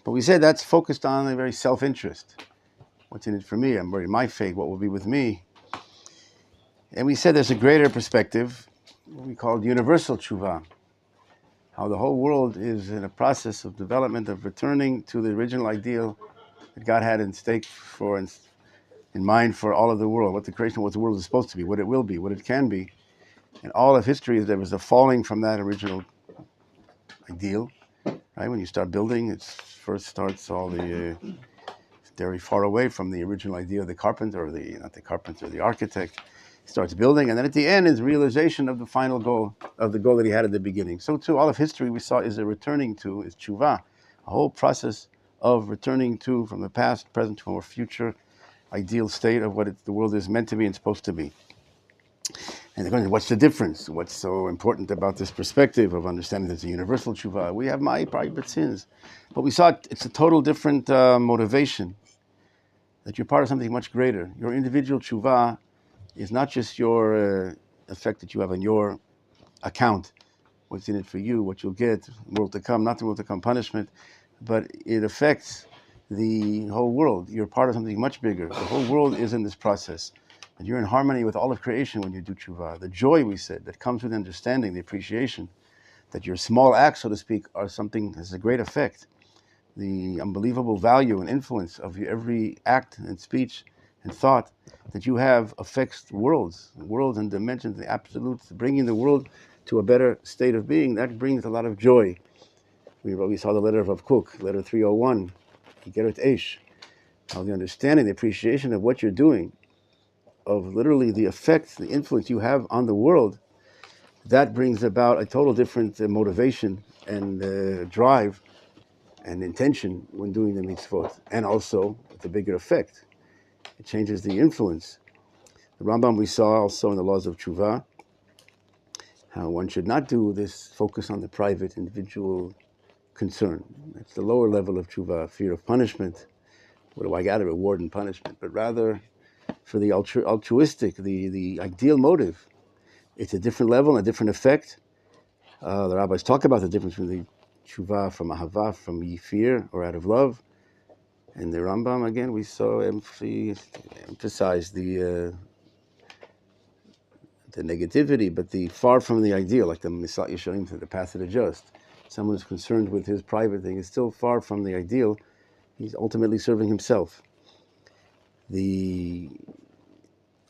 But we said that's focused on a very self-interest. What's in it for me? I'm worried my fate, what will be with me? And we said there's a greater perspective, what we call universal tshuva, how the whole world is in a process of development, of returning to the original ideal that God had in stake for, in mind for all of the world, what the creation, what the world is supposed to be, what it will be, what it can be. And all of history, there was a falling from that original ideal, right? When you start building, it first starts all the very far away from the original idea of the carpenter, or the architect. Starts building, and then at the end is realization of the final goal, of the goal that he had at the beginning. So too, all of history we saw is a returning to, is tshuva, a whole process of returning to, from the past, present, to a more future ideal state of what the world is meant to be and supposed to be. And the question is, what's the difference? What's so important about this perspective of understanding there's a universal tshuva? We have my private sins, but we saw it's a total different motivation, that you're part of something much greater. Your individual tshuva is not just your effect that you have on your account, what's in it for you, what you'll get, world to come, not the world to come punishment, but it affects the whole world. You're part of something much bigger. The whole world is in this process. And you're in harmony with all of creation when you do tshuva. The joy, we said, that comes with understanding, the appreciation, that your small acts, so to speak, are something that has a great effect. The unbelievable value and influence of every act and speech and thought that you have affects worlds and dimensions, the absolutes, bringing the world to a better state of being. That brings a lot of joy. We saw the letter of Rav Kook, letter 301, Igeret Eish, how the understanding, the appreciation of what you're doing, of literally the effect, the influence you have on the world, that brings about a total different motivation and drive and intention when doing the mitzvot, and also with a bigger effect. It changes the influence. The Rambam we saw also in the laws of tshuva, how one should not do this focus on the private individual concern. That's the lower level of tshuva, fear of punishment. What do I got, a reward and punishment? But rather for the altruistic, the ideal motive. It's a different level and a different effect. The rabbis talk about the difference between the tshuva from ahava, from fear or out of love. And the Rambam, again, we saw emphasize the negativity, but the far from the ideal, like the Misat Yesharim, the path of the just. Someone who's concerned with his private thing is still far from the ideal. He's ultimately serving himself.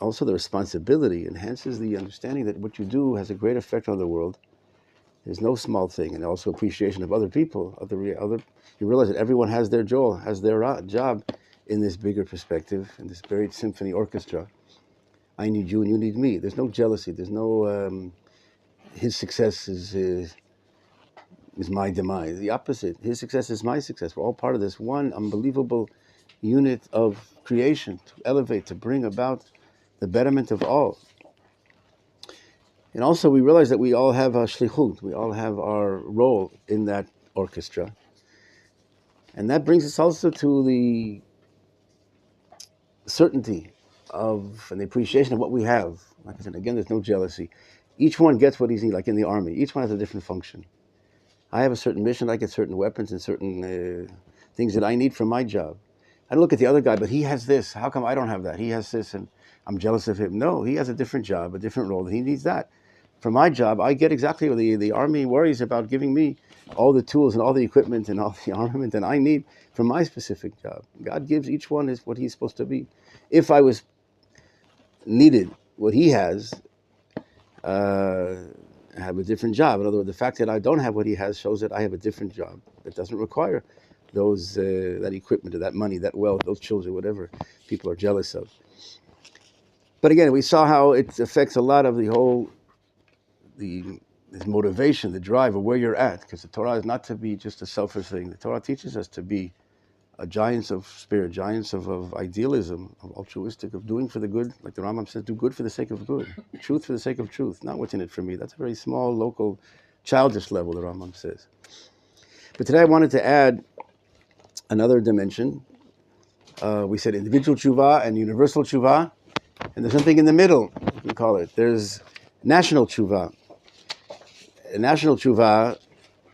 Also the responsibility enhances the understanding that what you do has a great effect on the world. There's no small thing, and also appreciation of other people. You realize that everyone has their job in this bigger perspective, in this buried symphony orchestra. I need you and you need me. There's no jealousy. There's no his success is my demise. The opposite. His success is my success. We're all part of this one unbelievable unit of creation to elevate, to bring about the betterment of all. And also we realize that we all have a shlichut, we all have our role in that orchestra. And that brings us also to the certainty of and the appreciation of what we have. Like I said, again, there's no jealousy. Each one gets what he's needs, like in the army. Each one has a different function. I have a certain mission, I get certain weapons and certain things that I need for my job. I don't look at the other guy, but he has this. How come I don't have that? He has this and I'm jealous of him. No, he has a different job, a different role. He needs that. For my job, I get exactly what the army worries about giving me all the tools and all the equipment and all the armament that I need for my specific job. God gives each one is what he's supposed to be. If I was needed what he has, I have a different job. In other words, the fact that I don't have what he has shows that I have a different job that doesn't require those that equipment or that money, that wealth, those children, whatever people are jealous of. But again, we saw how it affects a lot of the whole this motivation, the drive of where you're at, because the Torah is not to be just a selfish thing. The Torah teaches us to be giants of spirit, giants of idealism, of altruistic, of doing for the good. Like the Rambam says, do good for the sake of good, truth for the sake of truth, not what's in it for me. That's a very small, local, childish level, the Rambam says. But today I wanted to add another dimension. We said individual tshuva and universal tshuva, and there's something in the middle, we call it. There's national tshuva. National tshuva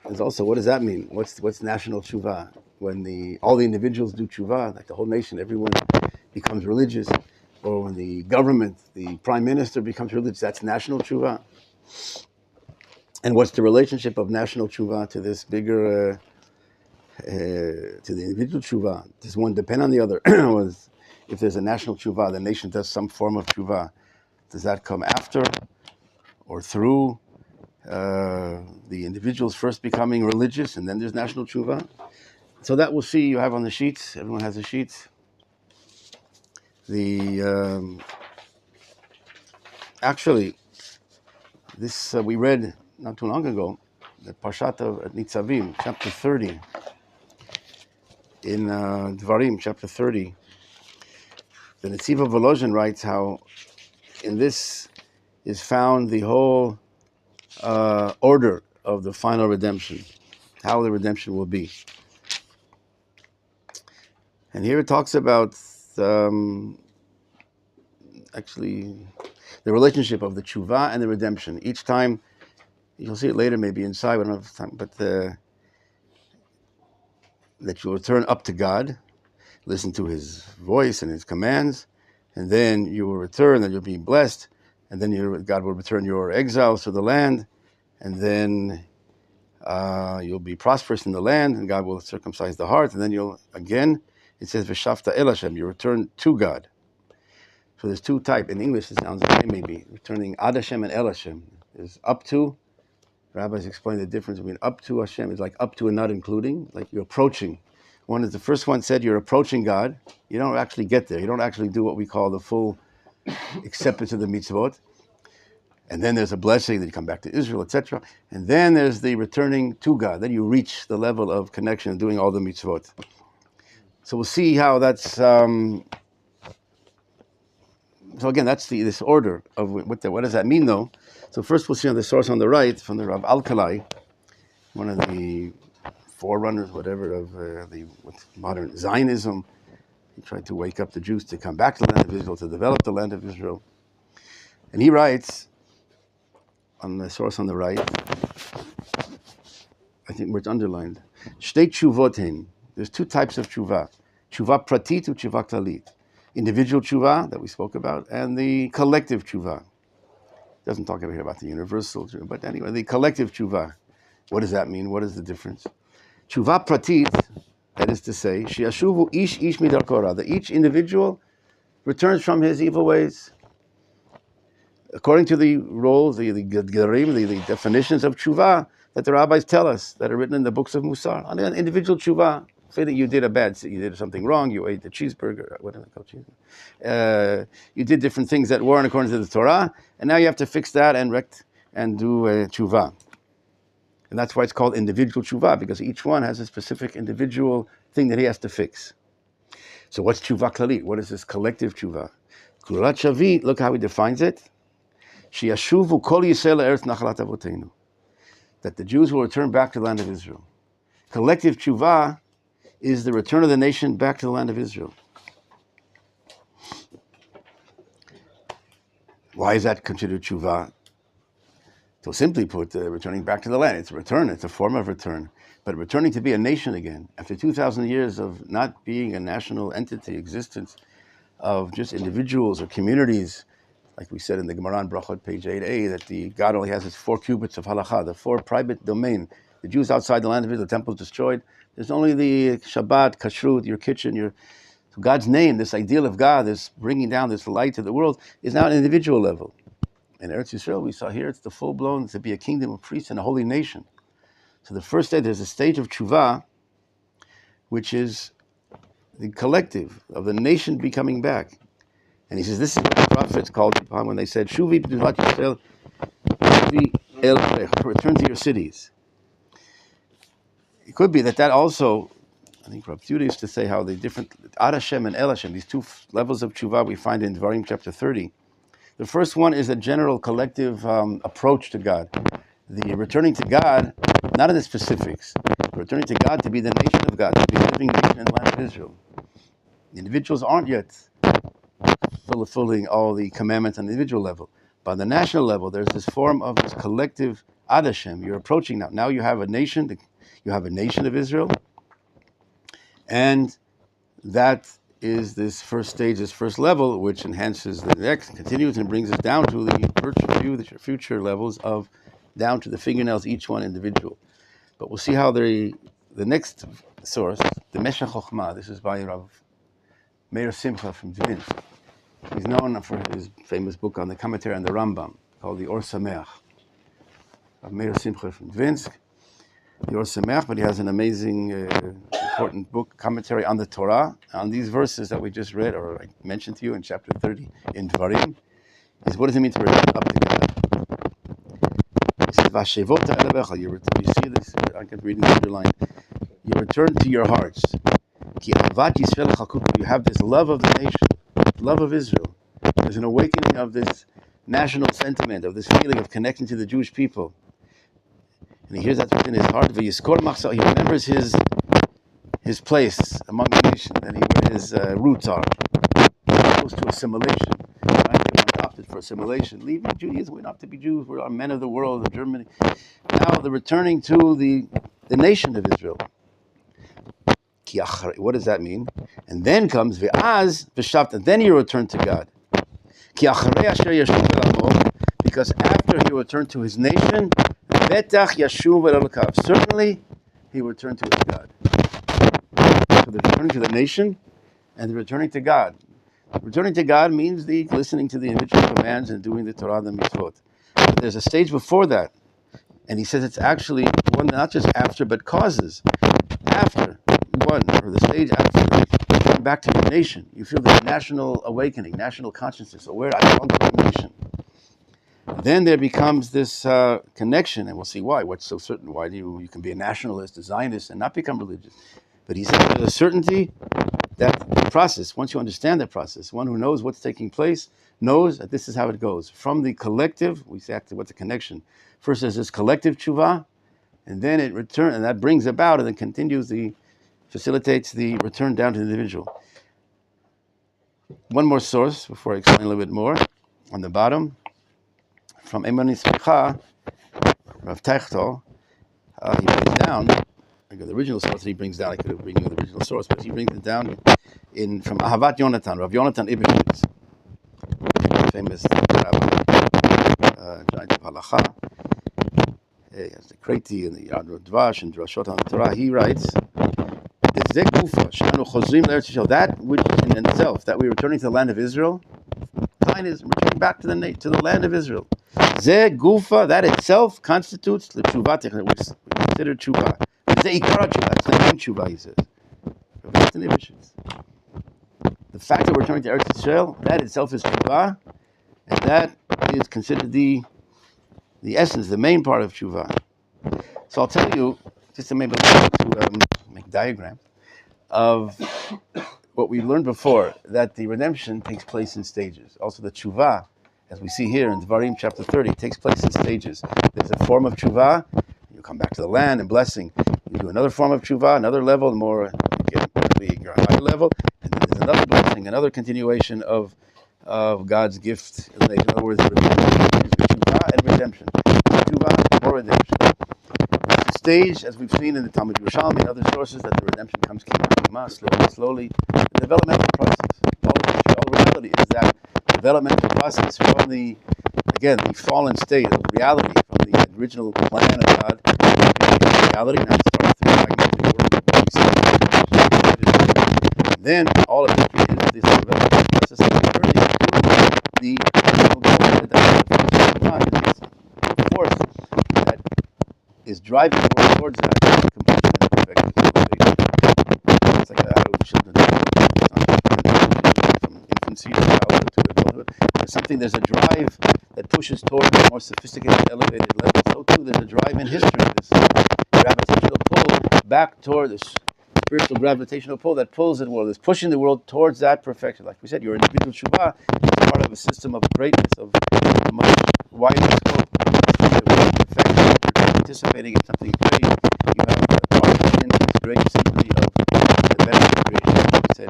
is also, what does that mean? What's national tshuva? when all the individuals do tshuva, like the whole nation, everyone becomes religious, or when the government, the prime minister becomes religious, that's national tshuva. And what's the relationship of national tshuva to this bigger, to the individual tshuva? Does one depend on the other? If there's a national tshuva, the nation does some form of tshuva. Does that come after or through the individuals first becoming religious, and then there's national tshuva? So that we'll see. You have on the sheets. Everyone has the sheets. Actually, this we read not too long ago, the Parshat of Nitzavim, chapter 30. In Dvarim, chapter 30, the Netziv of Volozhin writes how in this is found the whole order of the final redemption, how the redemption will be. And here it talks about actually the relationship of the tshuva and the redemption. Each time, you'll see it later maybe inside, we don't have time, but that you'll return up to God, listen to his voice and his commands, and then you will return, and you'll be blessed, and then God will return your exiles to the land, and then you'll be prosperous in the land, and God will circumcise the heart, and then you'll, again, it says, V'shafta el Hashem, you return to God. So there's two types. In English, it sounds the same maybe. Returning ad Hashem and el Hashem. There's up to. Rabbis explain the difference between up to Hashem is like up to and not including, like you're approaching. One is the first one said you're approaching God. You don't actually get there. You don't actually do what we call the full acceptance of the mitzvot. And then there's a blessing that you come back to Israel, etc. And then there's the returning to God. Then you reach the level of connection and doing all the mitzvot. So we'll see how that's. So again, that's this order of what does that mean, though? So first we'll see on the source on the right from the Rav Alkalai, one of the forerunners, whatever, of the modern Zionism. He tried to wake up the Jews to come back to the land of Israel, to develop the land of Israel. And he writes on the source on the right, I think where it's underlined, Shtei tshuvotein. There's two types of tshuva. Tshuva pratit and tshuva klalit. Individual tshuva that we spoke about, and the collective tshuva. Doesn't talk here about the universal tshuva, but anyway, the collective tshuva. What does that mean? What is the difference? Tshuva pratit, that is to say, shiashuvu ish midar hara, that each individual returns from his evil ways. According to the rules, the gerim, the definitions of tshuva that the rabbis tell us, that are written in the books of Musar. On an individual tshuva, say that you did something wrong, you ate the cheeseburger, what do they call cheeseburger? You did different things that weren't according to the Torah, and now you have to fix that and do tshuva. And that's why it's called individual tshuva, because each one has a specific individual thing that he has to fix. So what's tshuva klalit? What is this collective tshuva? Kulat shavit, look how he defines it. Sheyashuvu kol Yisrael eretz nachalat avotenu. That the Jews will return back to the land of Israel. Collective tshuva is the return of the nation back to the land of Israel. Why is that considered tshuva? So simply put, returning back to the land, it's a return, it's a form of return. But returning to be a nation again, after 2,000 years of not being a national entity, existence of just individuals or communities, like we said in the Gemara on Brachot, page 8a, that God only has his 4 cubits of halakha, the 4 private domain. The Jews outside the land of Israel, the temple is destroyed. There's only the Shabbat, Kashrut, your kitchen, so God's name, this ideal of God, this bringing down this light to the world, is now at an individual level. In Eretz Yisrael, we saw here, it's the full-blown, to be a kingdom of priests and a holy nation. So the first stage, there's a stage of tshuva, which is the collective of the nation becoming back. And he says, this is what the prophets called upon when they said, Shuvi b'duvat Yisrael, Shuvi el Erech, return to your cities. It could be that also, I think Rabbi used to say how the different, Ad Hashem and El Hashem, these two levels of tshuva we find in Dvarim chapter 30. The first one is a general collective approach to God. The returning to God, not in the specifics, returning to God to be the nation of God, to be a living nation in the land of Israel. The individuals aren't yet fulfilling all the commandments on the individual level. But on the national level, there's this form of this collective Ad Hashem. You're approaching now. Now you have a nation. You have a nation of Israel. And that is this first stage, this first level, which enhances the next, continues, and brings us down to the future levels of down to the fingernails, each one individual. But we'll see how the next source, the Meshech Chochmah, this is by Rav Meir Simcha from Dvinsk. He's known for his famous book on the commentary on the Rambam, called the Or Sameach. Rav Meir Simcha from Dvinsk, the Or Sameach, but he has an amazing, important book, commentary on the Torah, on these verses that we just read, or I mentioned to you in chapter 30 in Dvarim, is what does it mean to return up to God? He says, Vashevota elevecha, you see this, I can read in the underline, you return to your hearts. Ki ahavat Yisrael chakupa, you have this love of the nation, love of Israel. There's an awakening of this national sentiment, of this feeling of connecting to the Jewish people. And he hears that within his heart. He remembers his place among the nation, and where his roots are. Close to assimilation. Right? They opted for assimilation. Leaving Judaism, we don't have to be Jews. We are men of the world of Germany. Now they're returning to the nation of Israel. What does that mean? And then comes Ve'az V'shavta. Then you return to God. Because after he returned to his nation, Betach Yashuv Elakav. Certainly, he returned to his God. So they're returning to the nation, and they're returning to God. Returning to God means the listening to the individual commands and doing the Torah and the mitzvot. But there's a stage before that, and he says it's actually one not just after, but causes. After one, or the stage after, going back to your nation, you feel the national awakening, national consciousness, aware I belong to the nation. Then there becomes this connection, and we'll see why. What's so certain? Why do you can be a nationalist, a Zionist, and not become religious? But he says there's a certainty that the process, once you understand that process, one who knows what's taking place, knows that this is how it goes. From the collective, we say what's the connection? First there's this collective tshuva, and then it returns, and that brings about and then continues facilitates the return down to the individual. One more source before I explain a little bit more. On the bottom, from Emoni Smicha, Rav Teichtel, he brings down, the original source he brings down, I could bring you the original source, but he brings it down from Ahavat Yonatan, Rav Yonatan Ibn, famous rabbi, giant of halacha. He has the Kreti and the Yad Dvash and Drashot on the Torah. He writes, that which in itself, that we're returning to the land of Israel, is returning back to the land of Israel. Ze gufa, that itself constitutes the tshuva, we consider tshuva. Ze ikara tshuva, it's the main tshuva, he says. The fact that we're returning to Eretz Yisrael, that itself is tshuva, and that is considered the essence, the main part of tshuva. So I'll tell you, just to maybe make a diagram of what we learned before, that the redemption takes place in stages. Also the tshuva, as we see here in Dvarim chapter 30, takes place in stages. There's a form of tshuva, you come back to the land and blessing. You do another form of tshuva, another level, more, you get a higher level, and then there's another blessing, another continuation of God's gift. In other words, tshuva and redemption. Tshuva or redemption. It's a stage, as we've seen in the Talmud Yerushalmi and other sources, that the redemption comes slowly. The developmental process. All reality is that developmental process from the fallen state of reality, from the original plan of God, reality, now it starts through magnetic world. And then all of it is this developmental process of maturity, the force that is driving the world towards that completion and perfection. It's like how children from infancy to childhood to adulthood. There's a drive that pushes toward a more sophisticated, elevated level. So too, there's a drive in history, this gravitational pull back toward this spiritual gravitational pull that pulls the world, is pushing the world towards that perfection. Like we said, your individual tshuva is part of a system of greatness, of a much wider scope. Perfection, you're participating in something great. You have a part in this great symphony of the benefit of creation. Like we said,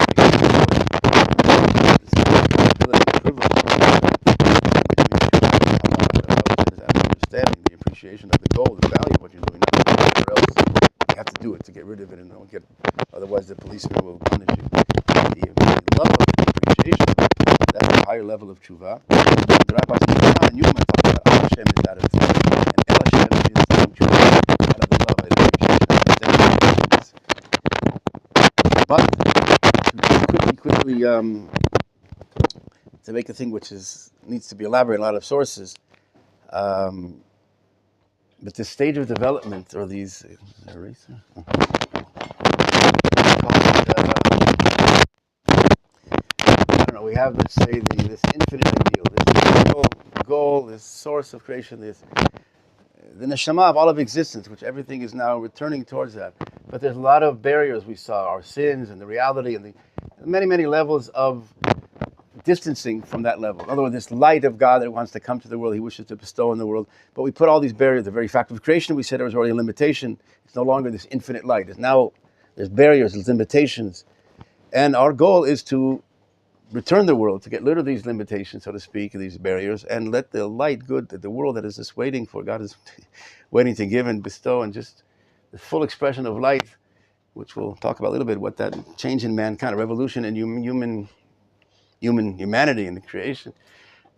understanding the appreciation of the goal, the value of what you're doing, or else you have to do it to get rid of it, and don't get. Otherwise, the police policeman will punish you. The love of appreciation, that's a higher level of tshuva. The rabbis and Newman talk about Al Hashem is out of fear, and El Hashem is tshuva, out of the love and appreciation. But to quickly to make a thing which needs to be elaborated in a lot of sources. But this stage of development, or these, I don't know, we have, let's say, this infinite ideal, this goal, this source of creation, the neshama of all of existence, which everything is now returning towards that. But there's a lot of barriers we saw, our sins and the reality and the many, many levels of distancing from that level. In other words, this light of God that wants to come to the world, he wishes to bestow in the world. But we put all these barriers. The very fact of creation, we said there was already a limitation. It's no longer this infinite light. There's barriers, there's limitations. And our goal is to return the world, to get rid of these limitations, so to speak, these barriers, and let the light, the world that is just waiting for, God is waiting to give and bestow, and just the full expression of light, which we'll talk about a little bit, what that change in mankind, a revolution in humanity and the creation.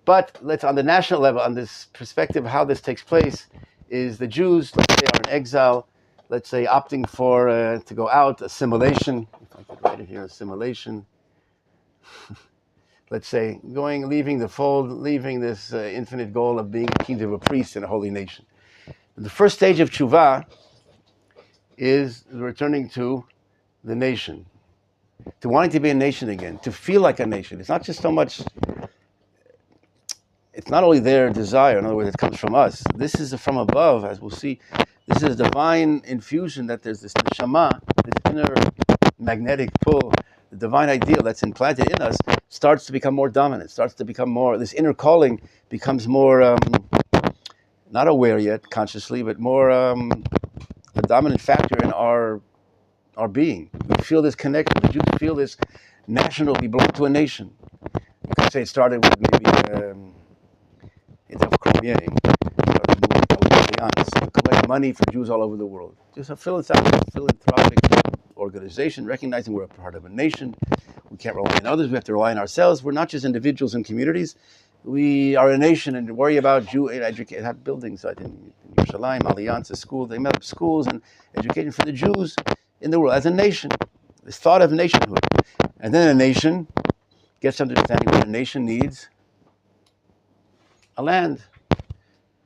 But let's, on the national level, on this perspective, how this takes place is the Jews, let's say, are in exile, let's say, opting for to go out, assimilation. If I could write it here, assimilation. Let's say, leaving the fold, leaving this infinite goal of being a king of a priest in a holy nation. The first stage of tshuva is returning to the nation, to wanting to be a nation again, to feel like a nation. It's not just so much, it's not only their desire, in other words, it comes from us. This is from above, as we'll see. This is a divine infusion, that there's this neshama, this inner magnetic pull, the divine ideal that's implanted in us starts to become more dominant, starts to become more, this inner calling becomes more, not aware yet consciously, but more a dominant factor in our being. We feel this connection. The Jews feel this national, we belong to a nation. You could say it started with maybe it's of Crimea, to collect money for Jews all over the world. Just a philanthropic organization, recognizing we're a part of a nation. We can't rely on others, we have to rely on ourselves. We're not just individuals and communities. We are a nation, and worry about have buildings in Yerushalayim, Allianz, school. They met up schools and education for the Jews in the world as a nation. This thought of nationhood. And then a nation gets to understanding what a nation needs. A land,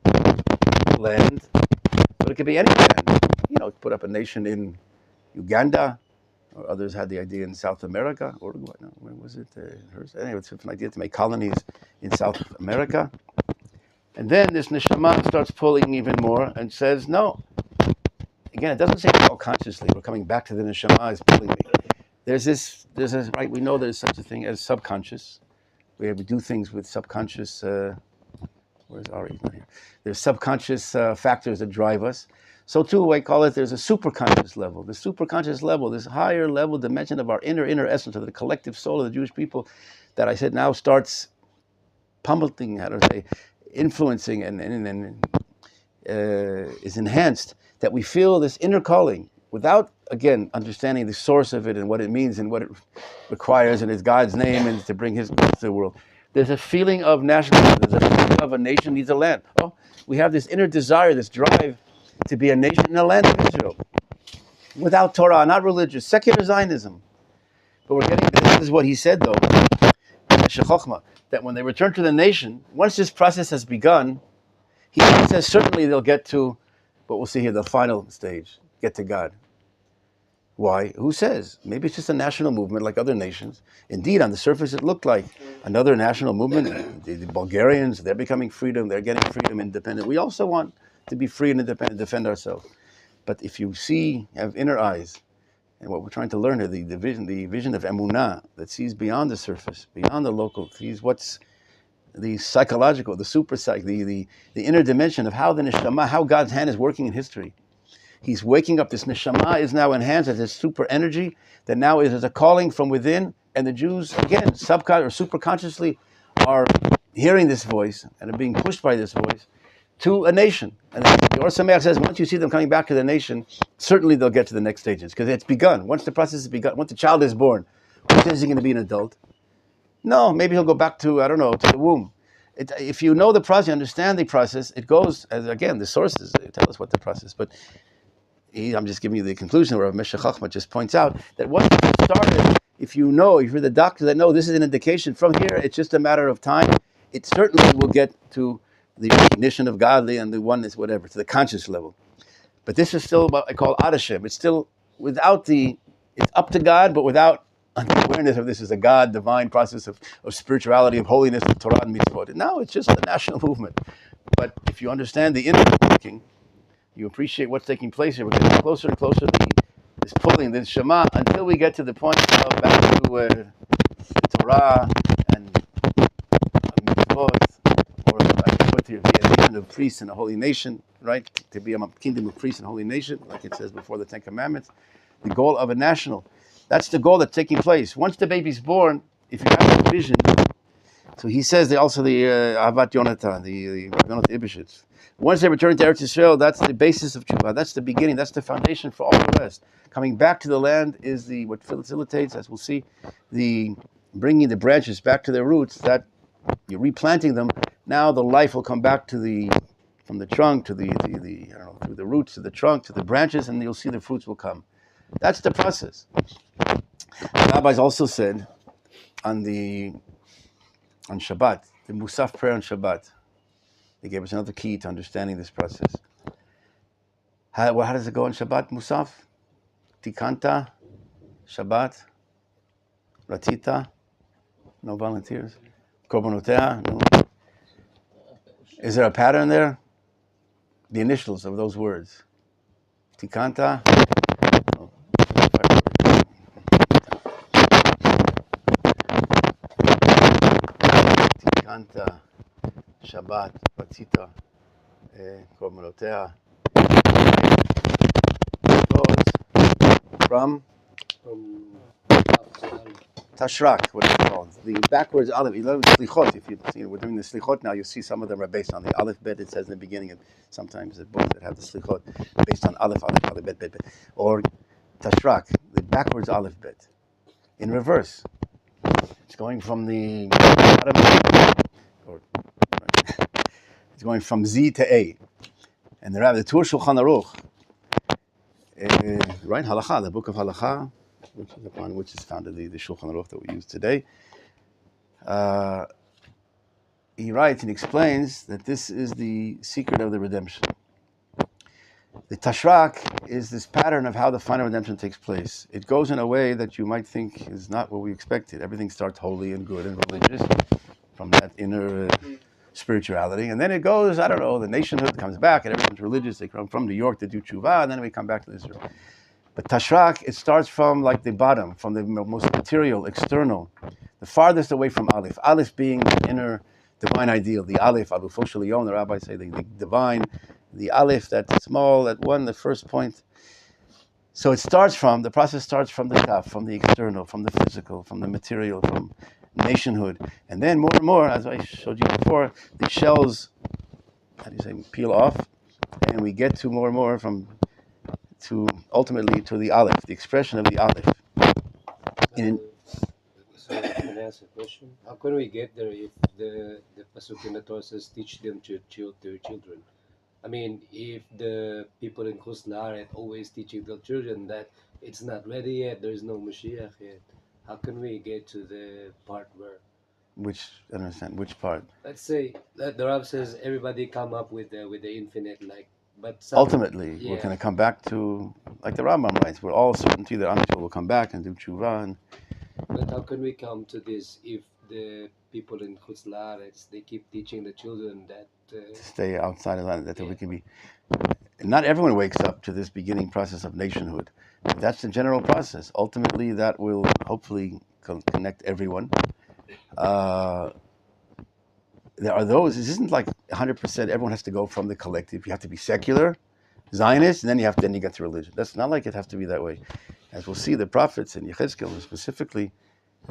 but it could be any land. Put up a nation in Uganda, or others had the idea in South America, Uruguay, no, where was it? Anyway, it's an idea to make colonies in South America. And then this neshama starts pulling even more and says, no. Again, it doesn't say all consciously. We're coming back to the neshama is pulling me. There's this, right, we know there's such a thing as subconscious. We do things with subconscious, where's Ari? Not here. There's subconscious factors that drive us. So too, I call it, there's a superconscious level. The superconscious level, this higher level dimension of our inner essence, of the collective soul of the Jewish people, that I said now starts pummeling, influencing and is enhanced, that we feel this inner calling without, again, understanding the source of it and what it means and what it requires, and it's God's name and to bring his grace to the world. There's a feeling of nationalism. There's a feeling of a nation needs a land. Oh, we have this inner desire, this drive to be a nation in the land of Israel. Without Torah, not religious, secular Zionism. But we're getting, this is what he said though, that when they return to the nation, once this process has begun, he says certainly they'll get to, what we'll see here, the final stage, get to God. Why? Who says? Maybe it's just a national movement like other nations. Indeed, on the surface, it looked like another national movement. The Bulgarians, they're becoming freedom, they're getting freedom, independent. We also want to be free and independent, defend ourselves. But if you have inner eyes, and what we're trying to learn here, the vision of emunah, that sees beyond the surface, beyond the local, sees what's the psychological, the super psych, the inner dimension of how the neshama, how God's hand is working in history. He's waking up. This neshama is now enhanced as this super energy that now is as a calling from within. And the Jews, again, subconsciously or super consciously, are hearing this voice and are being pushed by this voice to a nation. And the Or Sameach says, once you see them coming back to the nation, certainly they'll get to the next stages, because it's begun. Once the process is begun, once the child is born, when is he going to be an adult? No, maybe he'll go back to, I don't know, to the womb. If you know the process, you understand the process, it goes, as again, the sources tell us what the process, but I'm just giving you the conclusion where Moshe Chachma just points out that once it started, if you're the doctor that know this is an indication, from here it's just a matter of time, it certainly will get to the recognition of godly and the oneness, whatever, to the conscious level. But this is still what I call Ad Hashem. It's still it's up to God, but without the awareness of this is a God, divine process of spirituality, of holiness, of Torah and mitzvot. No, it's just a national movement. But if you understand the inner working, you appreciate what's taking place here. We're getting closer and closer to this pulling, this Shema, until we get to the point of back to Torah and mitzvot, or I put here, be a nation of priests and a holy nation, right? To be a kingdom of priests and holy nation, like it says before the Ten Commandments. The goal of a national. That's the goal that's taking place. Once the baby's born, if you have that vision, so he says also the Ahavat Yonatan, the Yonatan Ibishitz. Once they return to Eretz Yisrael, that's the basis of Tshuva. That's the beginning. That's the foundation for all the rest. Coming back to the land is what facilitates, as we'll see, the bringing the branches back to their roots. That you're replanting them. Now the life will come back to from the trunk to the I don't know, through the roots to the trunk to the branches, and you'll see the fruits will come. That's the process. The rabbis also said on Shabbat, the Musaf prayer on Shabbat. They gave us another key to understanding this process. How does it go on Shabbat, Musaf? Tikanta, Shabbat, Ratita, no volunteers? Korbonotea, no. Is there a pattern there? The initials of those words. Tikanta. Oh. Tikanta. Shabbat, Ratita, Korbonotea. From Tashrak, what is it called? The backwards Aleph. You know, Slichot. If you see, we're doing the Slichot now, you'll see some of them are based on the Aleph Bet. It says in the beginning, and sometimes the books that have the Slichot based on Aleph Bet, Bet. Or Tashrak, the backwards Aleph Bet. In reverse. It's going from the bottom, it's going from Z to A. And the Rabbi, the Tur Shulchan Aruch, right? Halacha, the book of Halacha, upon which is founded the Shulchan Aruch that we use today. He writes and explains that this is the secret of the redemption. The Tashrak is this pattern of how the final redemption takes place. It goes in a way that you might think is not what we expected. Everything starts holy and good and religious from that inner spirituality, and then it goes, I don't know, the nationhood comes back and everyone's religious. They come from New York to do tshuva, and then we come back to Israel. But Tashrak, it starts from like the bottom, from the most material, external, the farthest away from Aleph. Aleph being the inner divine ideal, the Aleph, Alufo Shalion, the rabbis say the divine, the Aleph, that small, that one, the first point. So the process starts from the top, from the external, from the physical, from the material, from nationhood. And then more and more, as I showed you before, the shells, peel off, and we get to more and more ultimately to the Aleph, the expression of the Aleph. So can I ask a question? How can we get there if the Pasuk in the Torah says teach them to their children? I mean, if the people in Chutz La'aretz always teaching their children that it's not ready yet, there is no Mashiach yet, how can we get to the part where? I don't understand, which part? Let's say that the Rav says everybody come up with the infinite, but ultimately, we're going to come back to, like the Rambam writes, we're all certainty that Am will come back and do tshuva. But how can we come to this if the people in Chutz La'aretz, they keep teaching the children that stay outside of that we can be. Not everyone wakes up to this beginning process of nationhood. But that's the general process. Ultimately, that will hopefully connect everyone. There are those. This isn't like 100%. Everyone has to go from the collective. You have to be secular, Zionist, and then you get to religion. That's not like it has to be that way. As we'll see, the prophets and Yechezkel specifically,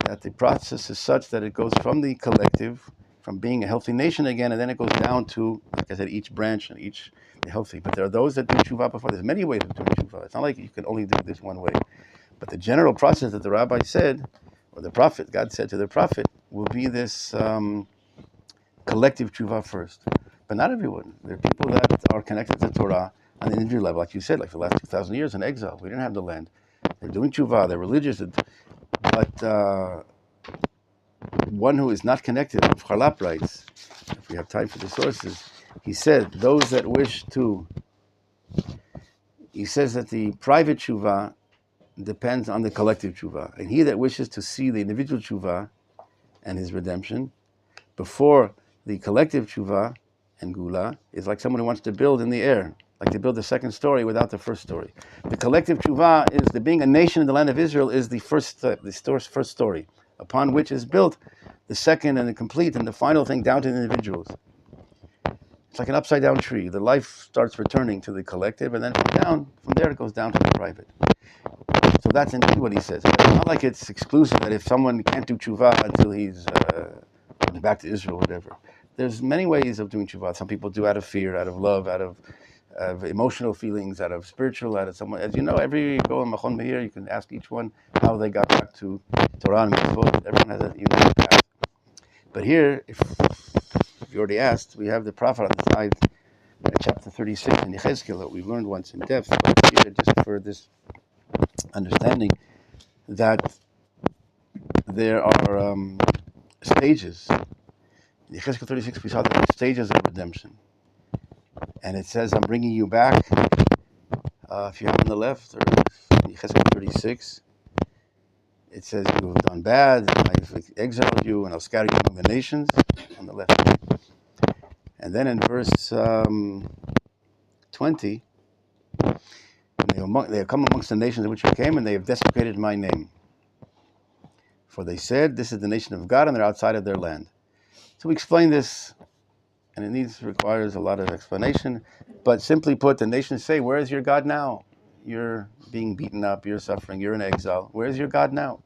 that the process is such that it goes from the collective, from being a healthy nation again, and then it goes down to, like I said, each branch and each healthy. But there are those that do tshuva before. There's many ways of doing tshuva. It's not like you can only do this one way. But the general process that the rabbi said, or the prophet, God said to the prophet, will be this collective tshuva first. But not everyone. There are people that are connected to Torah on an individual level, like you said, like for the last 2,000 years in exile. We didn't have the land. They're doing tshuva, they're religious, but one who is not connected, Chalap writes, if we have time for the sources, he said, those that wish to, he says that the private tshuva depends on the collective tshuva. And he that wishes to see the individual tshuva and his redemption before the collective tshuva and gula is like someone who wants to build in the air, like to build the second story without the first story. The collective tshuva is the being a nation in the land of Israel is the first story, upon which is built the second and the complete and the final thing down to the individuals. It's like an upside down tree. The life starts returning to the collective, and then from there it goes down to the private. So that's indeed what he says. It's not like it's exclusive that if someone can't do tshuva until he's back to Israel or whatever. There's many ways of doing tshuva. Some people do out of fear, out of love, out of emotional feelings, out of spiritual, out of someone. As you know, every go in Machon Meir, you can ask each one how they got back to Torah and mitzvot. Everyone has a unique path. But here, if you already asked, we have the prophet on the side, chapter 36 in Yechezkel that we learned once in depth, but here, just for this understanding, that there are stages. In Yechezkel 36, we saw the stages of redemption. And it says, I'm bringing you back, if you have on the left, or in Yechezkel 36, it says, you have done bad, I've exiled you, and I'll scatter you among the nations, on the left. And then in verse 20, they have come amongst the nations in which you came, and they have desecrated my name. For they said, this is the nation of God, and they're outside of their land. So we explain this, and it requires a lot of explanation. But simply put, the nations say, where is your God now? You're being beaten up, you're suffering, you're in exile. Where is your God now?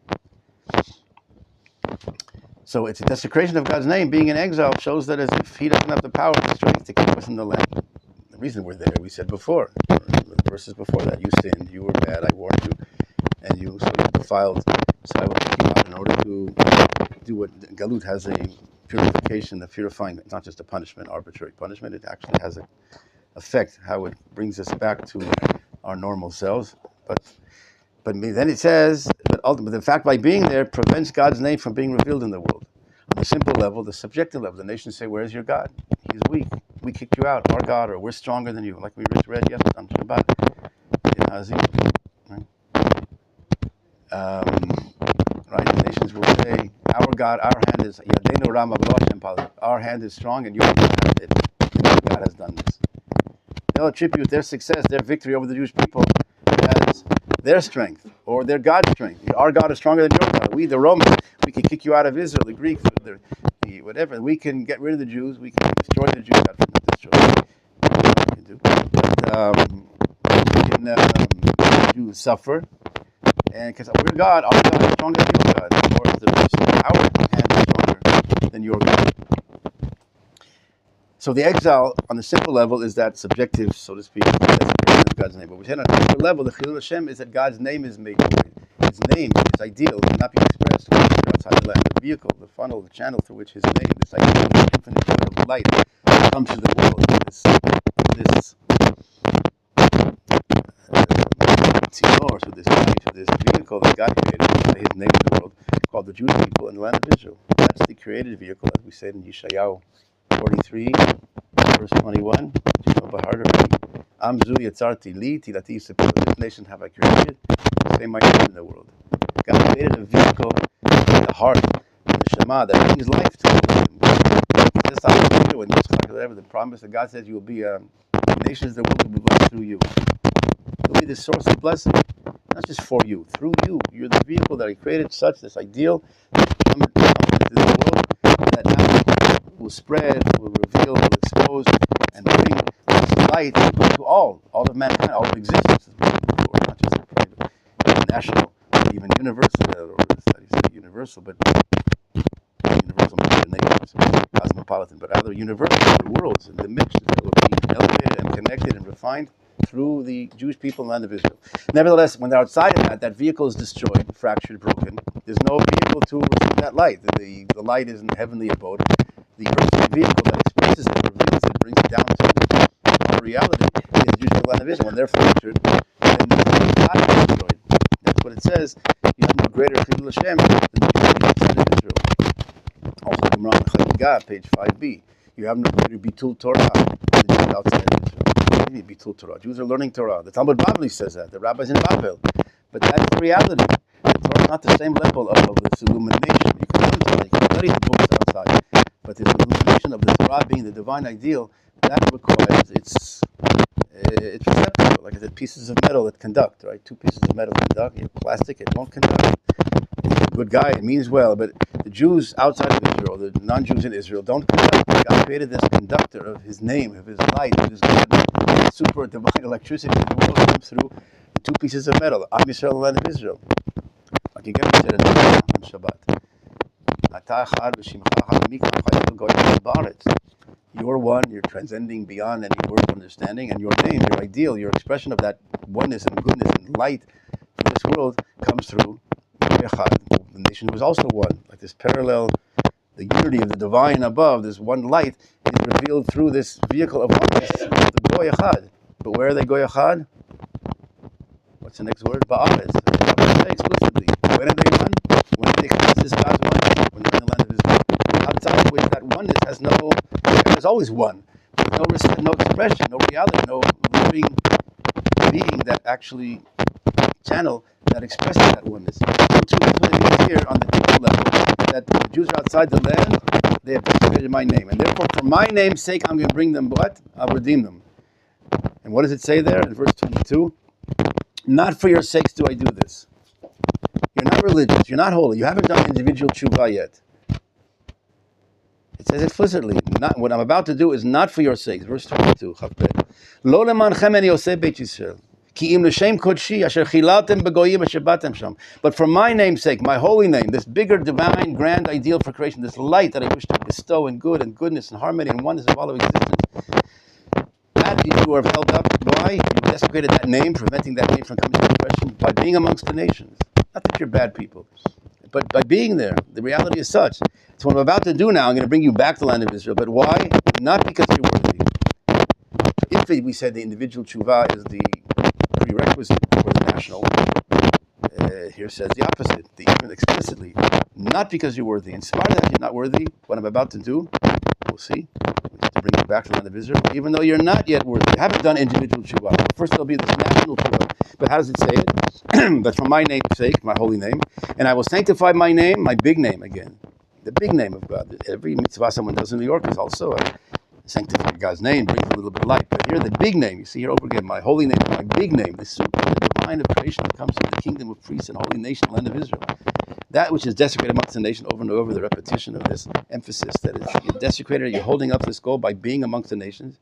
So it's a desecration of God's name. Being in exile shows that as if he doesn't have the power and strength to keep us in the land. The reason we're there, we said before, the verses before that, you sinned, you were bad, I warned you, and you defiled. So I will take you out in order to do what Galut has a purification, the purifying. It's not just a punishment, arbitrary punishment. It actually has an effect, how it brings us back to our normal selves. But then it says, but ultimately, the fact by being there prevents God's name from being revealed in the world. On the simple level, the subjective level, the nations say, where is your God? He's weak. We kicked you out, our God, or we're stronger than you, like we just read yesterday on Shabbat in Hazim. Right? The nations will say, our God, our hand is Yadenu Rama V'lo Hashem, our hand is strong and your hand has it. God has done this. They'll attribute their success, their victory over the Jewish people as their strength or their God's strength. Our God is stronger than your God. We, the Romans, we can kick you out of Israel, the Greeks, the whatever. We can get rid of the Jews. We can destroy the Jews. Not destroy. We can do. The Jews suffer. And because we're God, our God is stronger than your God. Or is our hand is stronger than your God. So the exile, on the simple level, is that subjective, so to speak, desecration of God's name. But we said on a deeper level, the Chilul Hashem is that God's name is made void. His name, his ideal, cannot be expressed outside the land. The vehicle, the funnel, the channel through which his name, this ideal, this infinite joy of light, comes to the world. This tzimor, so this vehicle that God created by his name in the world, called the Jewish people in the land of Israel. That's the created vehicle, as we said in Yeshayahu 43, verse 21. Amzu yatzarti li tilati yisapur. This nation have I created, say my name in the world. God created a vehicle, the heart, the Shema, that brings life to the whatever the promise that God says you will be nations that will be blessed through you. You'll be the source of blessing, not just for you, through you. You're the vehicle that I created, such this ideal come into the world that now will spread, will reveal, will expose, and bring this light to all of mankind, all of existence, not just the private, national, even universal, or studies universal, but universal nations, cosmopolitan, but rather universal, the worlds and the mixtures that will be elevated and connected and refined through the Jewish people in the land of Israel. Nevertheless, when they're outside of that, that vehicle is destroyed, fractured, broken. There's no vehicle to receive that light. The light is in the heavenly abode. The earthly vehicle that expresses it, reveals it, brings it down to reality is the Jewish land of Israel. When they're fractured, then the body is destroyed. That's what it says. You have no greater Chilul Hashem than the Jewish outside of Israel. Also, Gemara Chagiga, page 5b. You have no greater Bitul Torah than the Jews outside of Israel. What do you mean Bitul Torah? Jews are learning Torah. The Talmud Bavli says that. The rabbis in Babel. But that's the reality. The Torah is not the same level of this illumination. You can learn Torah, you can study the books outside. But this illumination of the Torah being the divine ideal, that requires it's perceptible. Like I said, pieces of metal that conduct, right? Two pieces of metal conduct. You have plastic, it won't conduct. He's a good guy, it means well, but the Jews outside of Israel, the non-Jews in Israel, don't conduct. God created this conductor of his name, of his light, of his good, super divine electricity. The world comes through the two pieces of metal, Am Yisrael, the land of Israel. Like again, we said on Shabbat. You're one, you're transcending beyond any word of understanding, and your name, your ideal, your expression of that oneness and goodness and light in this world comes through the nation who is also one. Like this parallel, the unity of the divine above, this one light is revealed through this vehicle of oneness, the Goy Echad. But where are they Goy Echad? What's the next word? Ba'aretz. Say explicitly. When are they one? When they express God's one, when they're in the land of Israel. Outside of which that oneness has no, there's always one. There's no expression, no reality, no living being that actually channel that expresses that oneness. So too, that's what it is here on the deeper level, that the Jews are outside the land, they have desecrated my name. And therefore, for my name's sake, I'm going to bring them what? I'll redeem them. And what does it say there in verse 22? Not for your sakes do I do this. You're not religious, you're not holy, you haven't done individual tshuva yet. It says explicitly, not, what I'm about to do is not for your sakes. Verse 22, Lo lemanchem ani oseh beit Yisrael. But for my name's sake, my holy name, this bigger divine grand ideal for creation, this light that I wish to bestow in good and goodness and harmony and oneness of all of existence, that you have held up. Why? You desecrated that name, preventing that name from coming to expression by being amongst the nations. Not that you're bad people, but by being there. The reality is such. So what I'm about to do now, I'm going to bring you back to the land of Israel. But why? Not because you're worthy. If we said the individual tshuva is the prerequisite for the national, here says the opposite, even explicitly. Not because you're worthy. In spite of that, you're not worthy. What I'm about to do, we'll see, to bring you back to the land of Israel, even though you're not yet worthy. You haven't done individual tshuva. First there'll be this national tshuva. But how does it say it? But for my name's sake, my holy name, and I will sanctify my name, my big name again. The big name of God. Every mitzvah someone does in New York is also sanctify God's name, brings a little bit of light. But here, the big name, you see here over again, my holy name, my big name, the super, the divine of creation that comes from the kingdom of priests and holy nation, land of Israel. That which is desecrated amongst the nation, over and over, the repetition of this emphasis that is, you're desecrated, you're holding up this goal by being amongst the nations.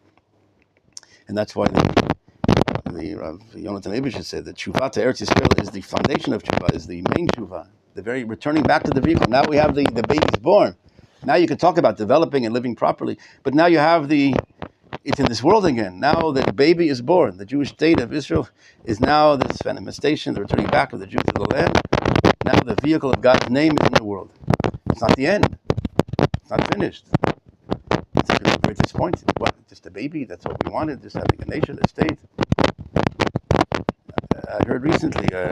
And that's why the Yonatan Abish said that tshuva to Eretz Yisrael is the foundation of tshuva, is the main tshuva, the very returning back to the vehicle. Now we have the baby's born. Now you can talk about developing and living properly, but now you have it's in this world again. Now that the baby is born, the Jewish state of Israel is now this manifestation, the returning back of the Jews to the land. Now the vehicle of God's name is in the world. It's not the end. It's not finished. It's very disappointing. What, just a baby? That's what we wanted, just having a nation, a state. I heard recently a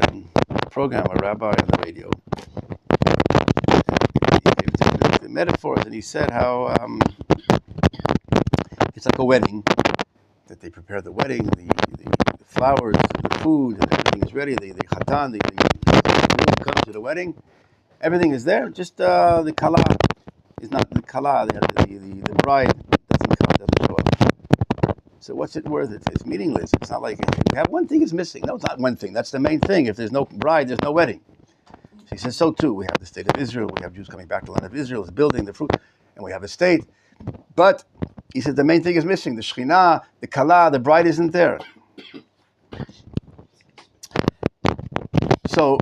program, a rabbi on the radio, the metaphors, and he said how it's like a wedding, that they prepare the wedding, the flowers, the food, and everything is ready. The chatan, the groom comes to the wedding, everything is there. Just the kala is not the kala. The bride doesn't come, doesn't show up. So what's it worth? It's meaningless. It's not like you have one thing is missing. No, it's not one thing. That's the main thing. If there's no bride, there's no wedding. He says so too. We have the state of Israel. We have Jews coming back to the land of Israel. It's building the fruit, and we have a state. But he said the main thing is missing. The Shekhinah, the Kala, the bride isn't there. So,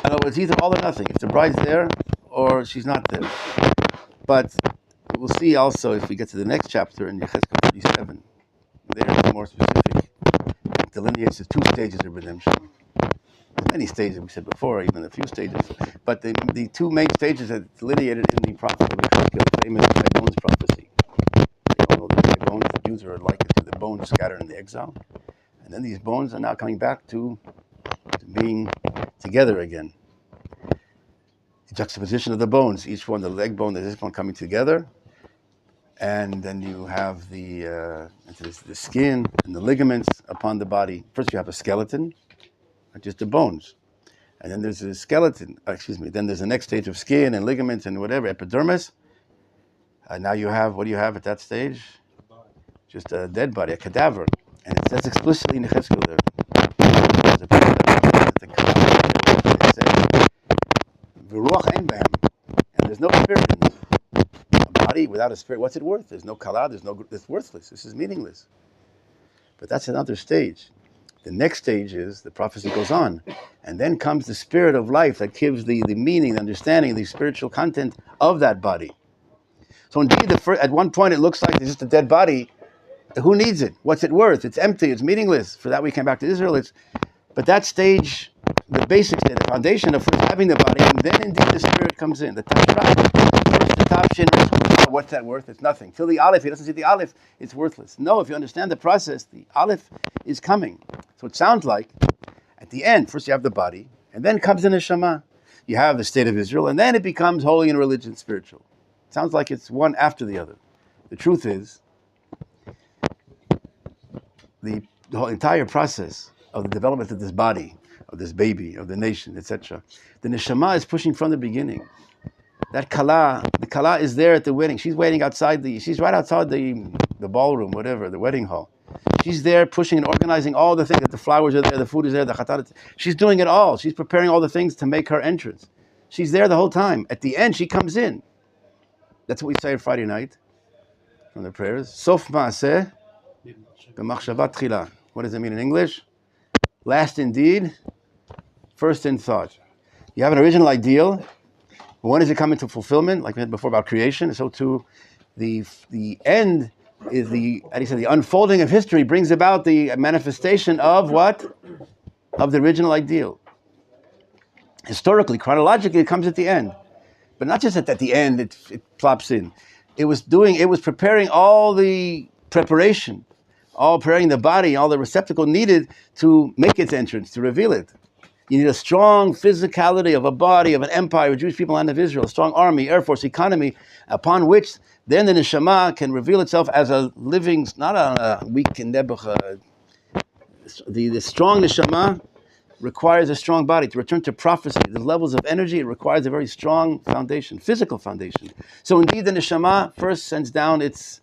I know it's either all or nothing. If the bride's there or she's not there. But we'll see also if we get to the next chapter in Yechezkel 37. There it's more specific. It delineates the 2 stages of redemption. There's many stages, we said before, even a few stages. But the 2 main stages are delineated in the prophet of Yechezkel, famous dry bones prophecy. They all know the dry bones, the Jews are likened to the bones scattered in the exile. And then these bones are now coming back to being together again. The juxtaposition of the bones, each one, the leg bone, the this bone coming together. And then you have the skin and the ligaments upon the body. First you have a skeleton, not just the bones. And then there's a skeleton, then there's the next stage of skin and ligaments and whatever, epidermis. Now you have, what do you have at that stage? Just a dead body, a cadaver. And it says explicitly in the Yechezkel there. And there's no spirit in them. A body without a spirit, what's it worth? There's no kala, it's worthless. This is meaningless. But that's another stage. The next stage is the prophecy goes on. And then comes the spirit of life that gives the meaning, the understanding, the spiritual content of that body. So indeed, at one point it looks like there's just a dead body. Who needs it? What's it worth? It's empty, it's meaningless. For that we came back to Israel. But that stage, the basic stage, the foundation of first having the body, and then indeed the spirit comes in. The tashrak. First the top shin, what's that worth? It's nothing. Till the aleph, he doesn't see the aleph, it's worthless. No, if you understand the process, the aleph is coming. So it sounds like, at the end, first you have the body, and then comes the neshama. You have the state of Israel, and then it becomes holy and religion, spiritual. It sounds like it's one after the other. The truth is, the whole entire process of the development of this body, of this baby, of the nation, etc. The neshama is pushing from the beginning. That kala, the kala is there at the wedding. She's waiting outside she's right outside the ballroom, whatever, the wedding hall. She's there pushing and organizing all the things, that the flowers are there, the food is there, the khatar. She's doing it all. She's preparing all the things to make her entrance. She's there the whole time. At the end, she comes in. That's what we say Friday night from the prayers. Sof ma'aseh b'machshava tchila. What does it mean in English? Last in deed, first in thought. You have an original ideal. When does it come into fulfillment? Like we had before about creation. So too, the end is the unfolding of history brings about the manifestation of what? Of the original ideal. Historically, chronologically, it comes at the end. But not just at the end, it plops in. It was preparing all the preparation, all preparing the body, all the receptacle needed to make its entrance, to reveal it. You need a strong physicality of a body, of an empire, of Jewish people, land of Israel, a strong army, air force, economy, upon which then the neshama can reveal itself as a living, not a weak nebuch. The strong neshama requires a strong body. To return to prophecy, the levels of energy, it requires a very strong foundation, physical foundation. So indeed the neshama first sends down its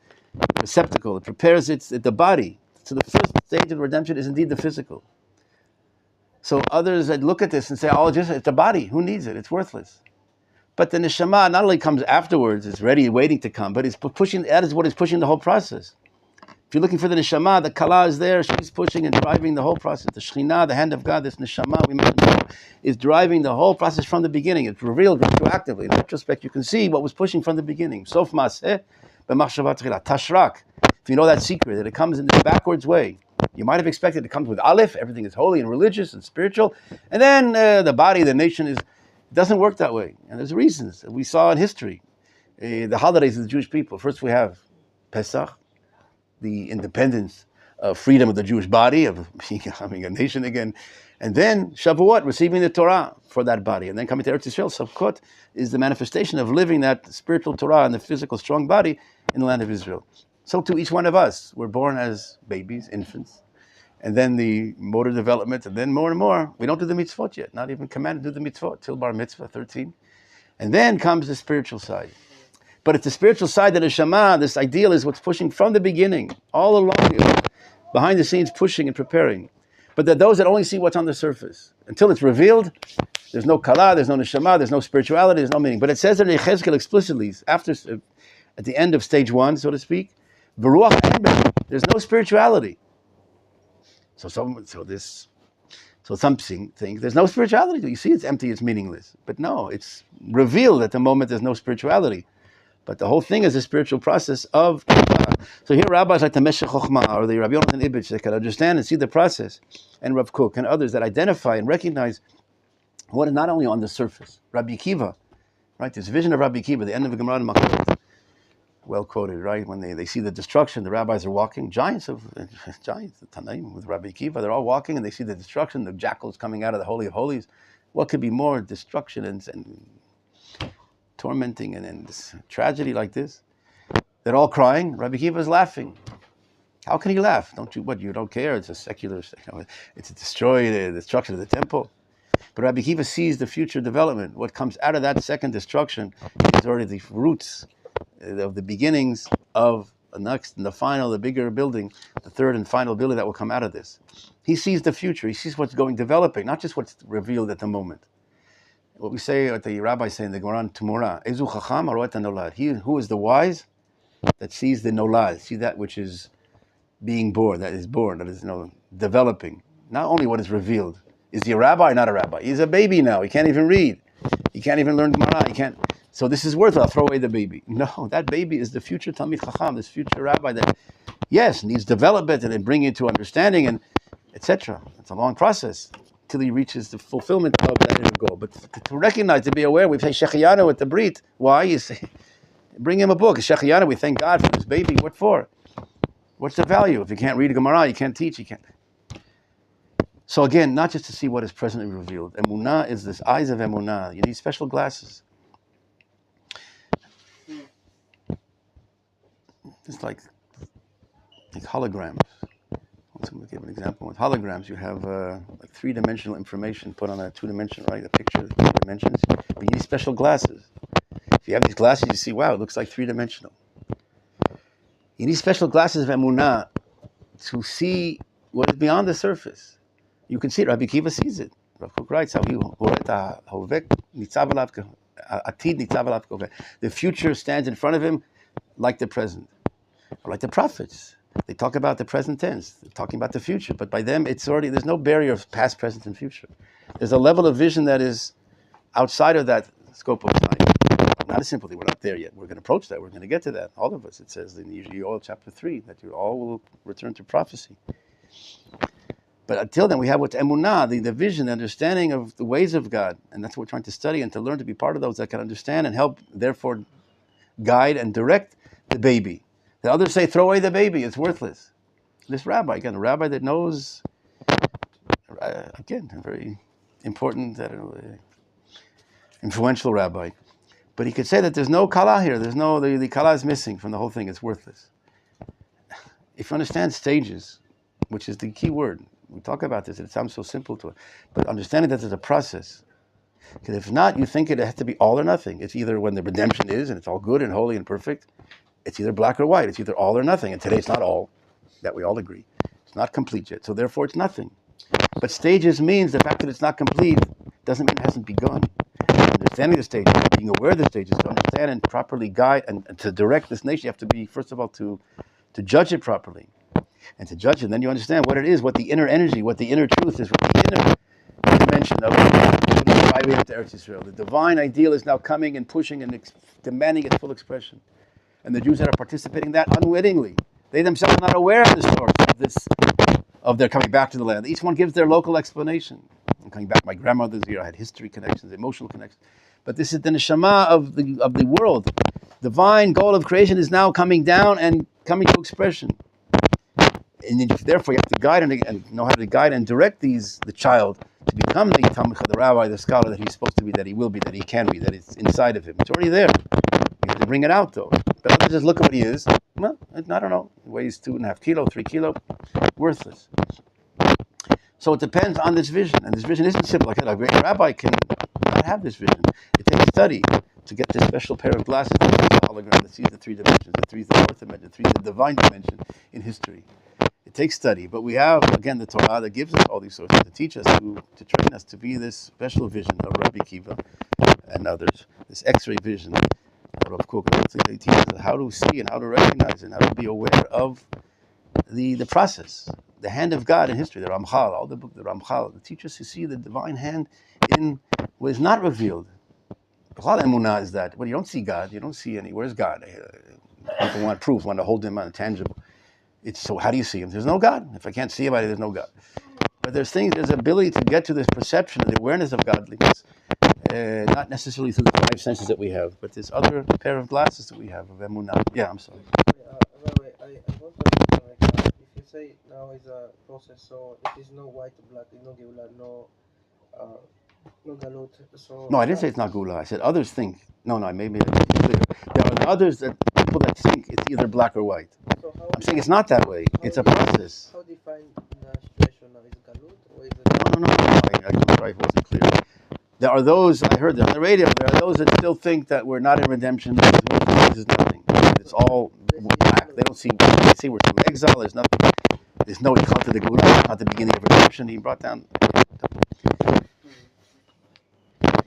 receptacle, it prepares the body. So the first stage of redemption is indeed the physical. So others that look at this and say, oh, it's a body, who needs it? It's worthless. But the neshama not only comes afterwards, it's ready, waiting to come, but that is what is pushing the whole process. If you're looking for the neshama, the kala is there, she's pushing and driving the whole process. The shekhinah, the hand of God, this neshama we mentioned before, is driving the whole process from the beginning. It's revealed retroactively. In retrospect, you can see what was pushing from the beginning. Sof maseh b'machshava tchila. Tashrak. If you know that secret, that it comes in this backwards way. You might have expected it comes with aleph, everything is holy and religious and spiritual. And then the body, the nation it doesn't work that way. And there's reasons. We saw in history, the holidays of the Jewish people. First we have Pesach, the independence, freedom of the Jewish body, of becoming a nation again. And then Shavuot, receiving the Torah for that body. And then coming to Eretz Yisrael, Sukkot is the manifestation of living that spiritual Torah in the physical strong body in the land of Israel. So to each one of us, we're born as babies, infants, and then the motor development, and then more and more. We don't do the mitzvot yet, not even commanded to do the mitzvot, till bar mitzvah, 13. And then comes the spiritual side. But it's the spiritual side that neshama, this ideal, is what's pushing from the beginning, all along, behind the scenes, pushing and preparing. But there are those that only see what's on the surface. Until it's revealed, there's no kala, there's no neshama, there's no spirituality, there's no meaning. But it says in Yechezkel explicitly, at the end of stage 1, so to speak, there's no spirituality. So some think there's no spirituality. You see, it's empty, it's meaningless. But no, it's revealed at the moment there's no spirituality. But the whole thing is a spiritual process of. So here, rabbis like the Meshech Chochmah or the Rabbi Yonatan Ibich that can understand and see the process, and Rav Kook and others that identify and recognize what is not only on the surface. Rabbi Kiva, right? This vision of Rabbi Kiva, the end of the Gemara in Makot, well quoted, right? When they see the destruction, the rabbis are walking, giants, the Tanaim with Rabbi Kiva, they're all walking and they see the destruction, the jackals coming out of the Holy of Holies. What could be more destruction and tormenting and this tragedy like this? They're all crying. Rabbi Kiva is laughing. How can he laugh? You don't care? It's a secular, it's a destruction of the temple. But Rabbi Kiva sees the future development. What comes out of that second destruction is already the roots of the beginnings of the next and the final, the bigger building, the third and final building that will come out of this. He sees the future. He sees what's developing, not just what's revealed at the moment. What we say, what the rabbis say in the Gemara Tumura, Ezu Chacham Aroet Nolad. He who is the wise that sees the Nolad, see that which is being born, that is developing. Not only what is revealed. Is he a rabbi or not a rabbi? He's a baby now. He can't even read. He can't even learn Gemara. He can't. So this is worth it. I'll throw away the baby. No, that baby is the future Talmid Chacham, this future rabbi that, yes, needs development and then bring it to understanding and etc. It's a long process till he reaches the fulfillment of that inner goal. But to recognize, to be aware, we say Shechianu at the Brit. Why? You say, bring him a book. Shechianu, we thank God for this baby. What for? What's the value? If you can't read Gemara, you can't teach, you can't. So again, not just to see what is presently revealed. Emunah is this eyes of Emunah. You need special glasses. It's like holograms. Let me give an example. With holograms, you have like three-dimensional information put on a two-dimensional, right? A picture of three dimensions. But you need special glasses. If you have these glasses, you see, wow, it looks like three-dimensional. You need special glasses of Emunah to see what is beyond the surface. You can see it. Rabbi Kiva sees it. Rav Kook writes how the future stands in front of him like the present. Or like the prophets. They talk about the present tense. They're talking about the future. But by them, it's already, there's no barrier of past, present, and future. There's a level of vision that is outside of that scope of time. Not as simply, we're not there yet. We're going to approach that. We're going to get to that. All of us. It says in Yeshayah chapter 3 that you all will return to prophecy. But until then, we have what's emunah, the vision, the understanding of the ways of God. And that's what we're trying to study and to learn to be part of those that can understand and help, therefore, guide and direct the baby. The others say, throw away the baby. It's worthless. This rabbi, again, a rabbi that knows, again, a very important, influential rabbi. But he could say that there's no kala here. There's no, the kala is missing from the whole thing. It's worthless. If you understand stages, which is the key word, we talk about this, it sounds so simple to it, but understanding that there's a process. Because if not, you think it has to be all or nothing. It's either when the redemption is, and it's all good and holy and perfect, it's either black or white. It's either all or nothing. And today it's not all, that we all agree. It's not complete yet, so therefore it's nothing. But stages means the fact that it's not complete doesn't mean it hasn't begun. Understanding the stages, being aware of the stages, to understand and properly guide and to direct this nation, you have to be, first of all, to judge it properly. And to judge it, then you understand what it is, what the inner energy, what the inner truth is, what the inner dimension of arriving into Eretz Yisrael. The divine ideal is now coming and pushing and demanding its full expression. And the Jews that are participating in that unwittingly, they themselves are not aware of the source of this, of their coming back to the land. Each one gives their local explanation. I'm coming back, my grandmother's here, I had history connections, emotional connections. But this is the neshama of the world. Divine goal of creation is now coming down and coming to expression. And therefore, you have to guide and know how to guide and direct the child to become the Talmid, the rabbi, the scholar that he's supposed to be, that he will be, that he can be, that it's inside of him. It's already there. You have to bring it out, though. But others just look at what he is. Well, I don't know. He weighs 2.5 kilos, 3 kilos. Worthless. So it depends on this vision. And this vision isn't simple. Like a great rabbi can not have this vision. It takes study to get this special pair of glasses that sees the hologram, that sees the three dimensions, that sees the fourth dimension, that sees the divine dimension in history. It takes study, but we have, again, the Torah that gives us all these sources to teach us, to train us to be this special vision of Rabbi Kiva and others, this X-ray vision of Rav Kook. They teach us how to see and how to recognize and how to be aware of the process, the hand of God in history, the Ramchal, all the book, the Ramchal, the teachers who see the divine hand in what is not revealed. B'chal emunah is that when you don't see God, you don't see any. Where's God? People want proof, want to hold him on tangible. It's so. How do you see him? There's no God. If I can't see him, there's no God. But there's ability to get to this perception and the awareness of godliness, not necessarily through the five senses that we have, but this other pair of glasses that we have of emunah. Yeah, I'm sorry. Rabbi, I want to ask you, like, if you say now is a process, so it is no white or black, no geula, uh, no galut. So No, I didn't say it's not gula. I said others think. No, maybe it's clear. There are others people that think it's either black or white. So I'm saying it's not that way. It's a process. How define the situation now? Is galut or is it? No. I'm sorry if it wasn't clear. There are those, I heard them on the radio, there are those that still think that we're not in redemption. This is nothing. It's all black. They don't see, they see we're in exile. There's nothing. There's no cult to the Gula, not the beginning of redemption. He brought down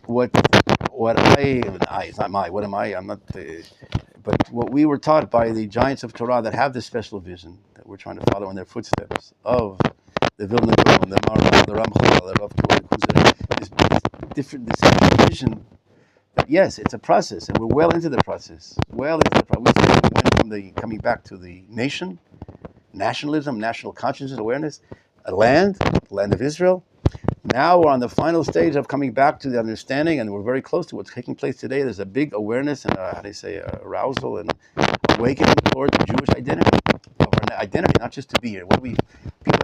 what it's not my, what am I? I'm not, but what we were taught by the giants of Torah that have this special vision that we're trying to follow in their footsteps of the Vilna Gaon, the Maral, the Ramchal, the Rav Kook, this different vision. But yes, it's a process, and we're well into the process. Well into the process. We went from the coming back to the nation, nationalism, national consciousness, awareness, a land of Israel. Now we're on the final stage of coming back to the understanding, and we're very close to what's taking place today. There's a big awareness and arousal and awakening towards the Jewish identity, of our identity, not just to be here. People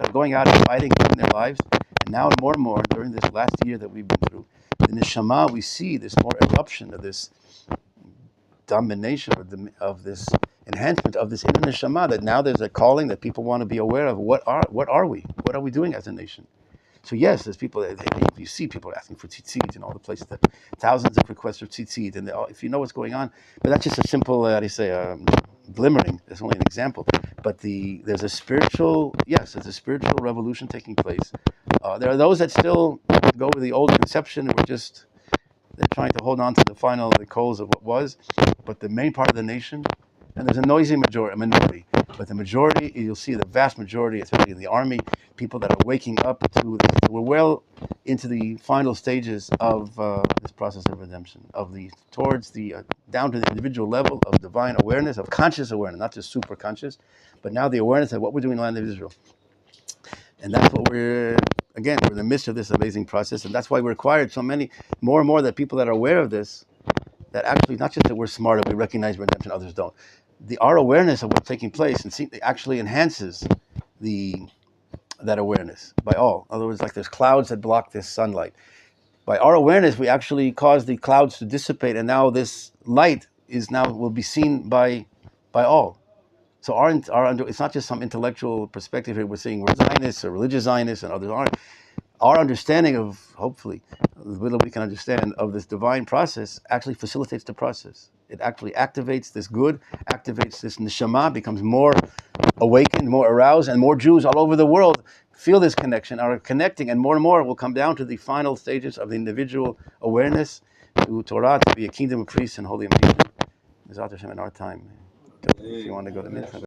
are going out and fighting in their lives, and now more and more during this last year that we've been through, the neshama, we see this more eruption of this domination of this enhancement of this inner neshama. That now there's a calling that people want to be aware of. What are we? What are we doing as a nation? So yes, there's people. You see people asking for tzitzit in all the places. That thousands of requests for tzitzit, and if you know what's going on, but that's just a simple, glimmering. That's only an example. But there's a spiritual revolution taking place. There are those that still go with the old conception. They're trying to hold on to the coals of what was. But the main part of the nation, and there's a noisy minority, but the majority, you'll see the vast majority, especially in the army, people that are waking up to this. We're well into the final stages of this process of redemption, down to the individual level of divine awareness, of conscious awareness, not just super conscious, but now the awareness of what we're doing in the land of Israel. And that's what we're in the midst of this amazing process, and that's why we required so many, more and more, that people that are aware of this, that actually, not just that we're smarter, we recognize redemption, others don't. Our awareness of what's taking place actually enhances that awareness by all. In other words, like there's clouds that block this sunlight. By our awareness, we actually cause the clouds to dissipate, and now this light will be seen by all. So it's not just some intellectual perspective here. We're seeing we're Zionists or religious Zionists, and others aren't. Our understanding of, hopefully, the little we can understand of this divine process actually facilitates the process. It actually activates this good, activates this neshama, becomes more awakened, more aroused, and more Jews all over the world feel this connection, are connecting, and more will come down to the final stages of the individual awareness to Torah, to be a kingdom of priests and holy nation. Mizrat Hashem in our time. If you want to go to mincha.